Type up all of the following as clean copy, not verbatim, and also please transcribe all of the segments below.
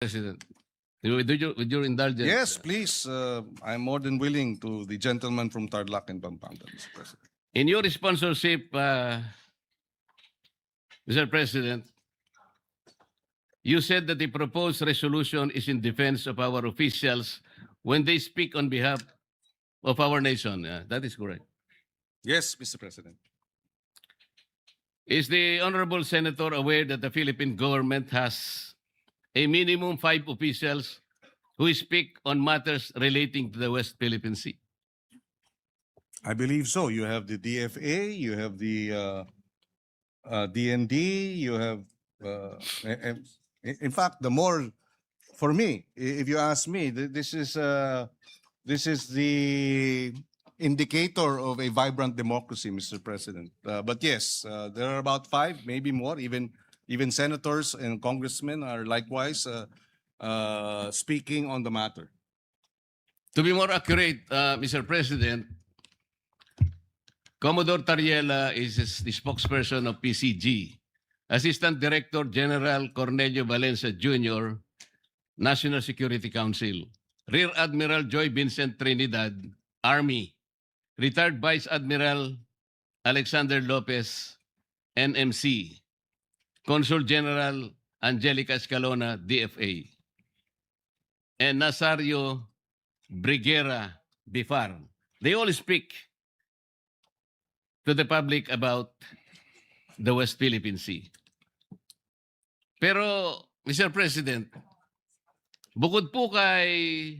President. With your indulgence. Yes, please. I'm more than willing to the gentleman from Tarlac and Pampanga, Mr. President. In your sponsorship, Mr. President, you said that the proposed resolution is in defense of our officials when they speak on behalf of our nation. That is correct. Yes, Mr. President. Is the Honorable Senator aware that the Philippine government has a minimum 5 officials who speak on matters relating to the West Philippine Sea? I believe so. You have the DFA, you have the DND, you have, in fact, the more, for me, if you ask me, this is the indicator of a vibrant democracy, Mr. President. But yes, there are about 5, maybe more. Even senators and congressmen are likewise speaking on the matter. To be more accurate, Mr. President, Commodore Tariela is the spokesperson of PCG. Assistant Director General Cornelio Valencia Jr., National Security Council. Rear Admiral Joy Vincent Trinidad, Army. Retired Vice Admiral Alexander Lopez, NMC. Consul General Angelica Escalona, DFA. And Nazario Briguera Bifar. They all speak to the public about the West Philippine Sea. Pero, Mr. President, bukod po kay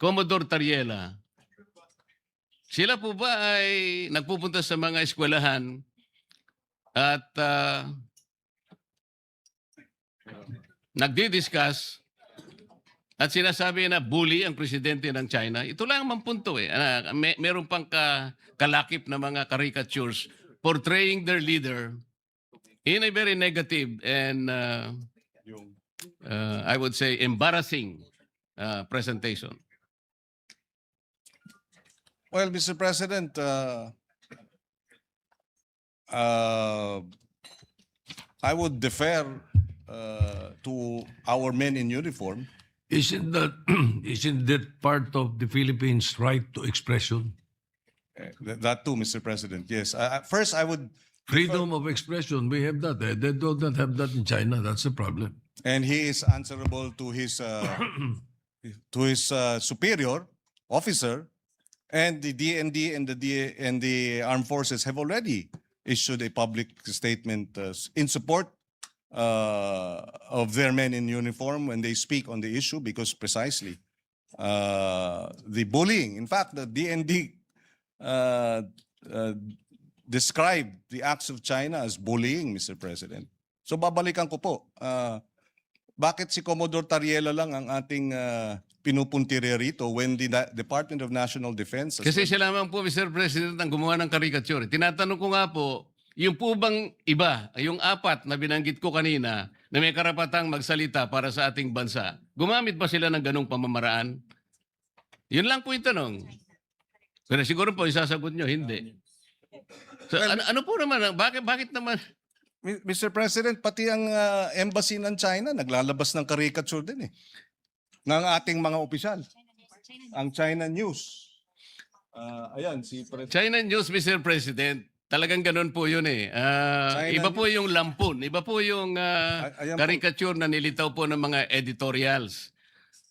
Commodore Tariela, sila po ba ay nagpupunta sa mga eskwelahan at nagdi-discuss at sinasabi na bully ang presidente ng China? Ito lang ang punto eh. Meron pang kalakip na mga caricatures portraying their leader in a very negative and I would say embarrassing presentation. Well, Mr. President, I would defer to our men in uniform. Isn't that part of the Philippines' right to expression? That too, Mr. President. Yes. First, I would. Freedom of expression, we have that. They do not have that in China. That's the problem. And he is answerable to his superior officer, and the DND and the armed forces have already issued a public statement in support of their men in uniform when they speak on the issue, because precisely the bullying, in fact, the DND described the acts of China as bullying, Mr. President. So babalikan ko po, bakit si Commodore Tariela lang ang ating pinupuntirya rito when the Department of National Defense... Kasi sila lamang po, Mr. President, ang gumawa ng caricature. Tinatanong ko nga po, yung po bang iba, yung 4 na binanggit ko kanina, na may karapatang magsalita para sa ating bansa, gumamit ba sila ng ganong pamamaraan? Yun lang po yung tanong. Pero siguro po, isasagot nyo, hindi. So, ano po naman, bakit naman? Mr. President, pati ang embassy ng China naglalabas ng caricature din eh, ng ating mga opisyal. Ang China News. Ayan, si China News, Mr. President, talagang ganun po yun eh. Iba po yung lampun, iba po yung caricature na nilitaw po ng mga editorials.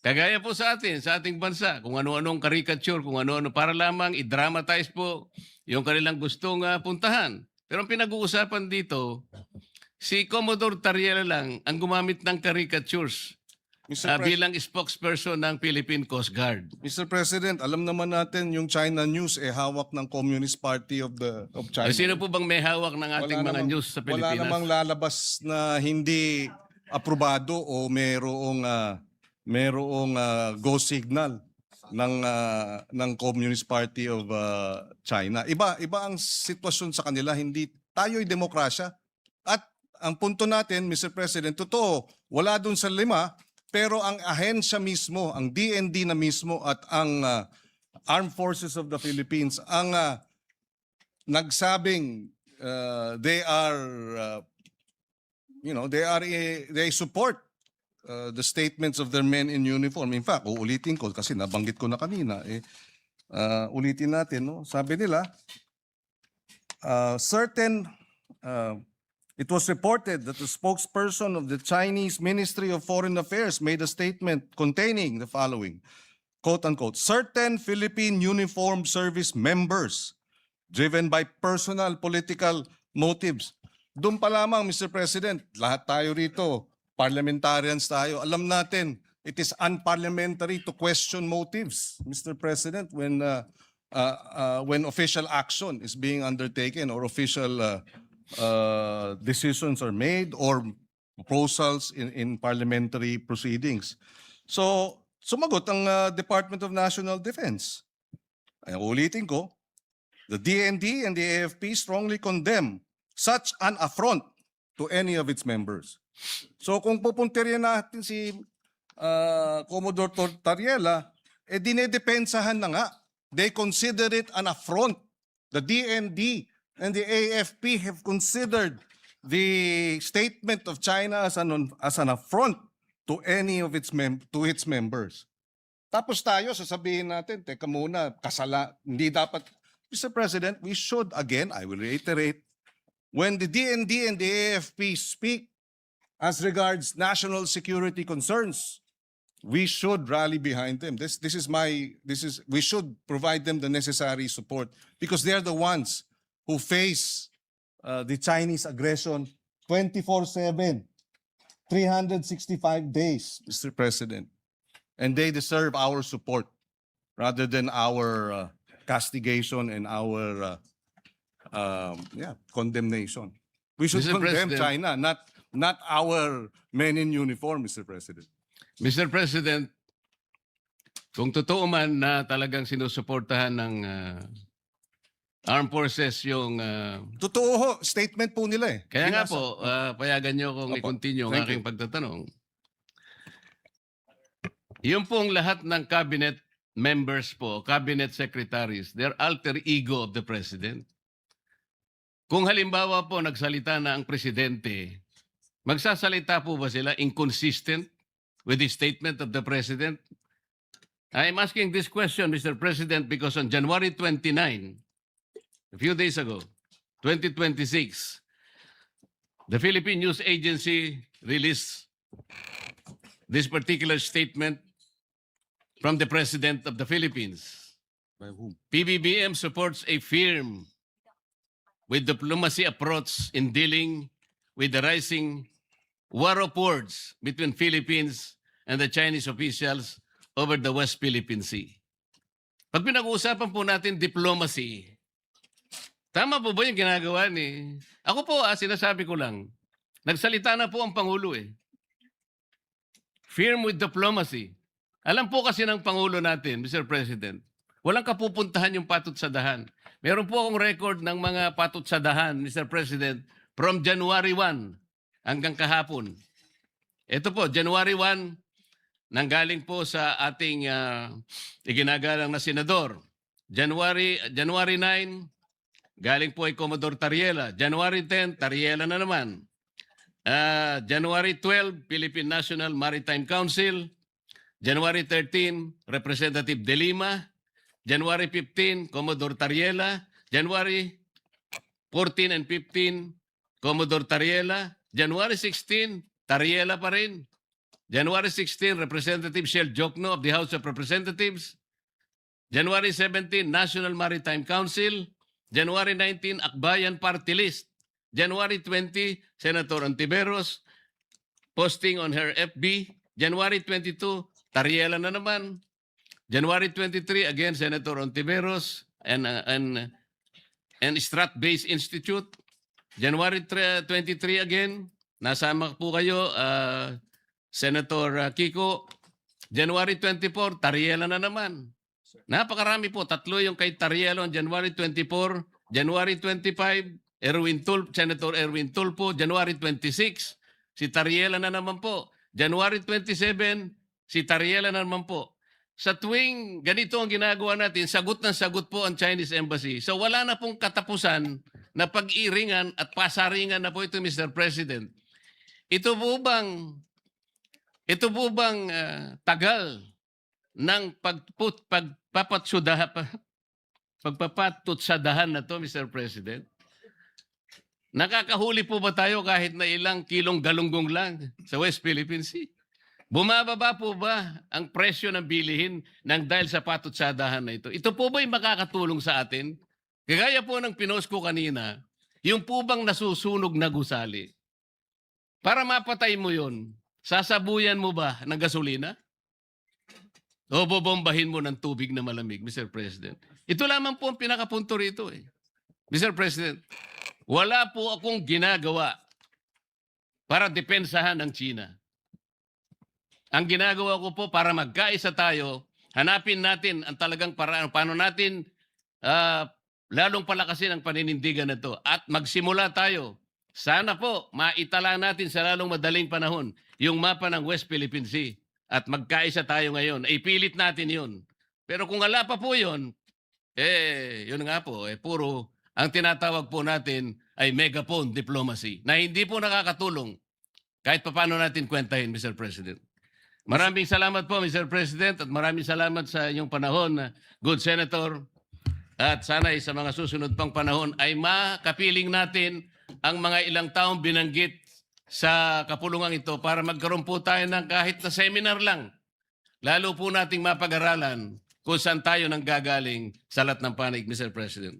Kagaya po sa ating bansa, kung ano-anong caricature, kung ano-ano, para lamang i-dramatize po yung kanilang gustong puntahan. Pero ang pinag-uusapan dito, si Commodore Tariela lang ang gumamit ng caricatures bilang spokesperson ng Philippine Coast Guard. Mr. President, alam naman natin yung China News hawak ng Communist Party of China. Sino po bang may hawak ng ating mga news sa Pilipinas? Wala namang lalabas na hindi aprobado o merong go signal ng Communist Party of China. Iba ang sitwasyon sa kanila, hindi tayo'y demokrasya. At ang punto natin, Mr. President, totoo, wala dun sa 5, pero ang ahensya mismo, ang DND na mismo at ang Armed Forces of the Philippines ang nagsabing they support the statements of their men in uniform. In fact, uulitin ko kasi nabanggit ko na kanina. Ulitin natin, no? Sabi nila, it was reported that the spokesperson of the Chinese Ministry of Foreign Affairs made a statement containing the following, quote unquote, certain Philippine Uniformed Service members driven by personal political motives. Doon pa lamang, Mr. President, lahat tayo rito, parliamentarians tayo, alam natin, it is unparliamentary to question motives, Mr. President, when official action is being undertaken or official decisions are made or proposals in parliamentary proceedings. So, sumagot ang Department of National Defense. Ay, ulitin ko, the DND and the AFP strongly condemn such an affront to any of its members. So kung pupuntiryan natin si Commodore Tariela, dinedepensahan na nga. They consider it an affront. The DND and the AFP have considered the statement of China as an affront to any of its members. Tapos tayo sasabihin natin, teka muna, hindi dapat. Mr. President, we should, again, I will reiterate, when the DND and the AFP speak as regards national security concerns, we should rally behind them. We should provide them the necessary support because they're the ones who face the Chinese aggression 24/7, 365 days, Mr. President. And they deserve our support rather than our castigation and our condemnation. We should Mr. condemn President. China, not our men in uniform, Mr. President. Mr. President, kung totoo man na talagang sinusuportahan ng armed forces yung... Totoo ho, statement po nila eh. kaya nga Binasa. po, payagan nyo kung Opo. i-continue ang Thank aking pagtatanong. Yung pong lahat ng cabinet members po, cabinet secretaries, they're alter ego of the president. Kung halimbawa po nagsalita na ang presidente, magsasalita po ba sila inconsistent with the statement of the president? I'm asking this question, Mr. President, because on January 29, a few days ago, 2026, the Philippine News Agency released this particular statement from the President of the Philippines. By whom? PBBM supports a firm with diplomacy approach in dealing with the rising war of words between Philippines and the Chinese officials over the West Philippine Sea. Pag pinag-uusapan po natin diplomacy, tama po ba yung ginagawa ni... Ako po, sinasabi ko lang, nagsalita na po ang Pangulo eh. Firm with diplomacy. Alam po kasi ng Pangulo natin, Mr. President, walang kapupuntahan yung patut sa dahan. Meron po akong record ng mga patut sa dahan, Mr. President, from January 1 hanggang kahapon. Ito po, January 1, nanggaling po sa ating iginagalang na senador. January 9, galing po ay Commodore Tariela. January 10, Tariela na naman. January 12, Philippine National Maritime Council. January 13, Representative De Lima. January 15, Commodore Tariela. January 14 and 15, Commodore Tariela. January 16, Tariela pa rin. January 16, Representative Shell Jokno of the House of Representatives. January 17, National Maritime Council. January 19, Akbayan Party List. January 20, Senator Ontiveros posting on her FB. January 22, Tariela na naman. January 23, again, Senator Ontiveros and Strat-Based Institute. January 23 again, nasama po kayo, Senator Kiko. January 24, Tariela na naman. Napakarami po, tatlo yung kay Tariela on January 24. January 25, Senator Erwin Tulfo. January 26, si Tariela na naman po. January 27, si Tariela na naman po. Sa tuwing ganito ang ginagawa natin, sagot ng sagot po ang Chinese Embassy. So wala na pong katapusan na pag-iringan at pasaringan na po ito, Mr. President. Ito po bang ito po bang tagal ng pagpapatutsadahan na to, Mr. President? Nakakahuli po ba tayo kahit na ilang kilong galunggong lang sa West Philippine Sea? Bumababa po ba ang presyo ng bilihin ng dahil sa patutsadahan na ito? Ito po ba'y makakatulong sa atin? Kagaya po ng pinost ko kanina, yung po bang nasusunog na gusali? Para mapatay mo yon, sasabuyan mo ba ng gasolina? O bobombahin mo ng tubig na malamig, Mr. President? Ito lamang po ang pinakapunto rito eh. Mr. President, wala po akong ginagawa para depensahan ang China. Ang ginagawa ko po para magkaisa tayo, hanapin natin ang talagang paraan, paano natin lalong palakasin ang paninindigan na to at magsimula tayo. Sana po maitala natin sa lalong madaling panahon yung mapa ng West Philippine Sea at magkaisa tayo ngayon. Ipilit natin yun. Pero kung wala pa po yun, yun nga po, puro ang tinatawag po natin ay megaphone diplomacy na hindi po nakakatulong kahit paano natin kwentahin, Mr. President. Maraming salamat po, Mr. President, at maraming salamat sa inyong panahon, good Senator. At sana sa mga susunod pang panahon ay makapiling natin ang mga ilang taong binanggit sa kapulungan ito para magkaroon po tayo ng kahit na seminar lang. Lalo po nating mapag-aralan kung saan tayo nang gagaling sa lahat ng panig, Mr. President.